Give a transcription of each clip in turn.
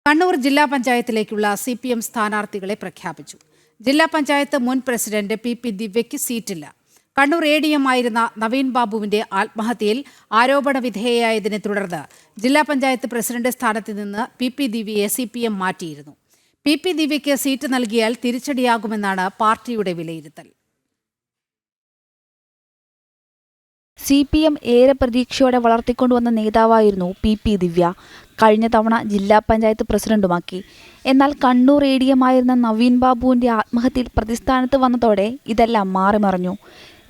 കണ്ണൂർ ജില്ലാ പഞ്ചായത്തിലേക്കുള്ള CPM സ്ഥാനാർത്ഥികളെ പ്രഖ്യാപിച്ചു. ജില്ലാ പഞ്ചായത്ത് മുൻ പ്രസിഡന്റ് PP ദിവ്യയ്ക്ക് സീറ്റില്ല. കണ്ണൂർ ADM ആയിരുന്ന നവീൻ ബാബുവിന്റെ ആത്മഹത്യയിൽ ആരോപണ വിധേയയായതിനെ തുടർന്ന് ജില്ലാ പഞ്ചായത്ത് പ്രസിഡന്റ് സ്ഥാനത്ത് നിന്ന് PP ദിവ്യയെ CPM മാറ്റിയിരുന്നു. PP ദിവ്യയ്ക്ക് സീറ്റ് നൽകിയാൽ തിരിച്ചടിയാകുമെന്നാണ് പാർട്ടിയുടെ വിലയിരുത്തൽ. CPM ഏറെ പ്രതീക്ഷയോടെ വളർത്തിക്കൊണ്ടുവന്ന നേതാവായിരുന്നു PP ദിവ്യ. കഴിഞ്ഞ തവണ ജില്ലാ പഞ്ചായത്ത് പ്രസിഡന്റുമാക്കി. എന്നാൽ കണ്ണൂർ ADM ആയിരുന്ന നവീൻ ബാബുവിന്റെ ആത്മഹത്യയിൽ പ്രതിസ്ഥാനത്ത് വന്നതോടെ ഇതെല്ലാം മാറിമറിഞ്ഞു.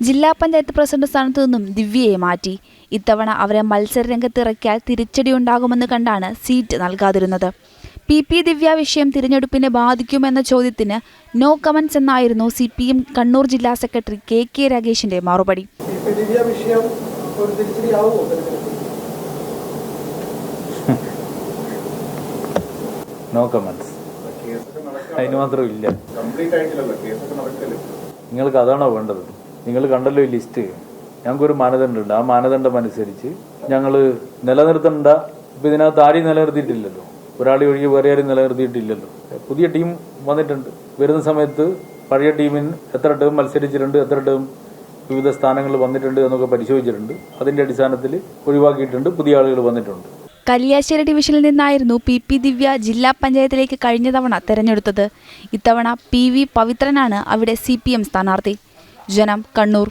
ജില്ലാ പഞ്ചായത്ത് പ്രസിഡന്റ് സ്ഥാനത്തു നിന്നും ദിവ്യയെ മാറ്റി. ഇത്തവണ അവരെ മത്സരരംഗത്തിറക്കിയാൽ തിരിച്ചടിയുണ്ടാകുമെന്ന് കണ്ടാണ് സീറ്റ് നൽകാതിരുന്നത്. PP ദിവ്യ വിഷയം തിരഞ്ഞെടുപ്പിനെ ബാധിക്കുമെന്ന ചോദ്യത്തിന് നോ കമന്റ്സ് എന്നായിരുന്നു CPM കണ്ണൂർ ജില്ലാ സെക്രട്ടറി KK രാഗേഷിന്റെ മറുപടി. No comments. അതിന് മാത്രമില്ല. നിങ്ങൾക്ക് അതാണോ വേണ്ടത്? നിങ്ങൾ കണ്ടല്ലോ ഈ ലിസ്റ്റ്. ഞങ്ങൾക്കൊരു മാനദണ്ഡമുണ്ട്. ആ മാനദണ്ഡം അനുസരിച്ച് ഞങ്ങൾ നിലനിർത്തേണ്ട. ഇപ്പം ഇതിനകത്ത് ആരെയും നിലനിർത്തിയിട്ടില്ലല്ലോ. ഒരാളെ ഒഴികെ വേറെ ആരും നിലനിർത്തിയിട്ടില്ലല്ലോ. പുതിയ ടീം വന്നിട്ടുണ്ട്. വരുന്ന സമയത്ത് പഴയ ടീമിന് എത്ര ടേം മത്സരിച്ചിട്ടുണ്ട്, എത്ര ടേം വിവിധ സ്ഥാനങ്ങളിൽ വന്നിട്ടുണ്ട് എന്നൊക്കെ പരിശോധിച്ചിട്ടുണ്ട്. അതിന്റെ അടിസ്ഥാനത്തിൽ ഒഴിവാക്കിയിട്ടുണ്ട്. പുതിയ ആളുകൾ വന്നിട്ടുണ്ട്. കല്യാശ്ശേരി ഡിവിഷനിൽ നിന്നായിരുന്നു PP ദിവ്യ ജില്ലാ പഞ്ചായത്തിലേക്ക് കഴിഞ്ഞ തവണ തെരഞ്ഞെടുത്തത്. ഇത്തവണ PV പവിത്രനാണ് അവിടെ CPM സ്ഥാനാർത്ഥി. ജനം, കണ്ണൂർ.